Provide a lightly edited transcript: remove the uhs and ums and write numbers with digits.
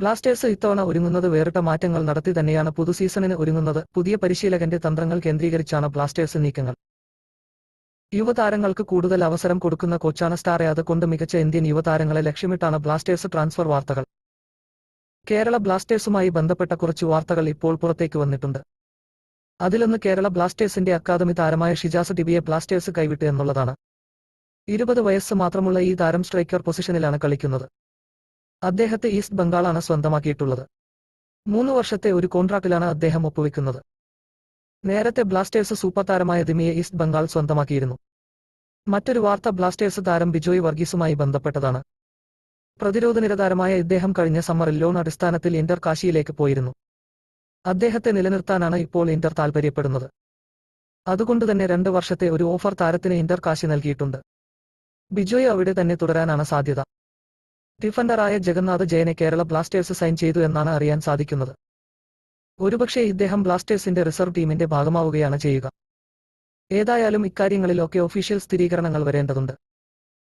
Blasters ഇത്തവണ ഒരുങ്ങുന്നത് വേറിട്ട മാറ്റങ്ങൾ നടത്തി തന്നെയാണ് പുതുസീസണിന് ഒരുങ്ങുന്നത്. പുതിയ പരിശീലകന്റെ തന്ത്രങ്ങൾ കേന്ദ്രീകരിച്ചാണ് ബ്ലാസ്റ്റേഴ്സ് നീക്കങ്ങൾ. യുവതാരങ്ങൾക്ക് കൂടുതൽ അവസരം കൊടുക്കുന്ന കോച്ചാണ് സ്റ്റാറെ. അതുകൊണ്ട് മികച്ച ഇന്ത്യൻ യുവതാരങ്ങളെ ലക്ഷ്യമിട്ടാണ് ബ്ലാസ്റ്റേഴ്സ് ട്രാൻസ്ഫർ വാർത്തകൾ. കേരള ബ്ലാസ്റ്റേഴ്സുമായി ബന്ധപ്പെട്ട കുറച്ചു വാർത്തകൾ ഇപ്പോൾ പുറത്തേക്ക് വന്നിട്ടുണ്ട്. അതിലൊന്ന് കേരള ബ്ലാസ്റ്റേഴ്സിന്റെ അക്കാദമി താരമായ ഷിജാസ് ടിബിയെ ബ്ലാസ്റ്റേഴ്സ് കൈവിട്ട് എന്നുള്ളതാണ്. 20 വയസ്സ് മാത്രമുള്ള ഈ താരം സ്ട്രൈക്കർ പൊസിഷനിലാണ് കളിക്കുന്നത്. അദ്ദേഹത്തെ ഈസ്റ്റ് ബംഗാളാണ് സ്വന്തമാക്കിയിട്ടുള്ളത്. 3 വർഷത്തെ ഒരു കോൺട്രാക്റ്റിലാണ് അദ്ദേഹം ഒപ്പുവെക്കുന്നത്. നേരത്തെ ബ്ലാസ്റ്റേഴ്സ് സൂപ്പർ താരമായ ദിമിയെ ഈസ്റ്റ് ബംഗാൾ സ്വന്തമാക്കിയിരുന്നു. മറ്റൊരു വാർത്ത ബ്ലാസ്റ്റേഴ്സ് താരം ബിജോയ് വർഗീസുമായി ബന്ധപ്പെട്ടതാണ്. പ്രതിരോധനിര താരമായ ഇദ്ദേഹം കഴിഞ്ഞ സമ്മറിൽ ലോൺ അടിസ്ഥാനത്തിൽ ഇന്റർ കാശിയിലേക്ക് പോയിരുന്നു. അദ്ദേഹത്തെ നിലനിർത്താനാണ് ഇപ്പോൾ ഇന്റർ താൽപര്യപ്പെടുന്നത്. അതുകൊണ്ടുതന്നെ 2 വർഷത്തെ ഒരു ഓഫർ താരത്തിന് ഇന്റർ കാശി നൽകിയിട്ടുണ്ട്. ബിജോയ് അവിടെ തന്നെ തുടരാനാണ് സാധ്യത. ഡിഫൻഡറായ ജഗന്നാഥ് ജയനെ കേരള ബ്ലാസ്റ്റേഴ്സ് സൈൻ ചെയ്തു എന്നാണ് അറിയാൻ സാധിക്കുന്നത്. ഒരുപക്ഷേ ഇദ്ദേഹം ബ്ലാസ്റ്റേഴ്സിന്റെ റിസർവ് ടീമിന്റെ ഭാഗമാവുകയാണ് ചെയ്യുക. ഏതായാലും ഇക്കാര്യങ്ങളിലൊക്കെ ഒഫീഷ്യൽ സ്ഥിരീകരണങ്ങൾ വരേണ്ടതുണ്ട്.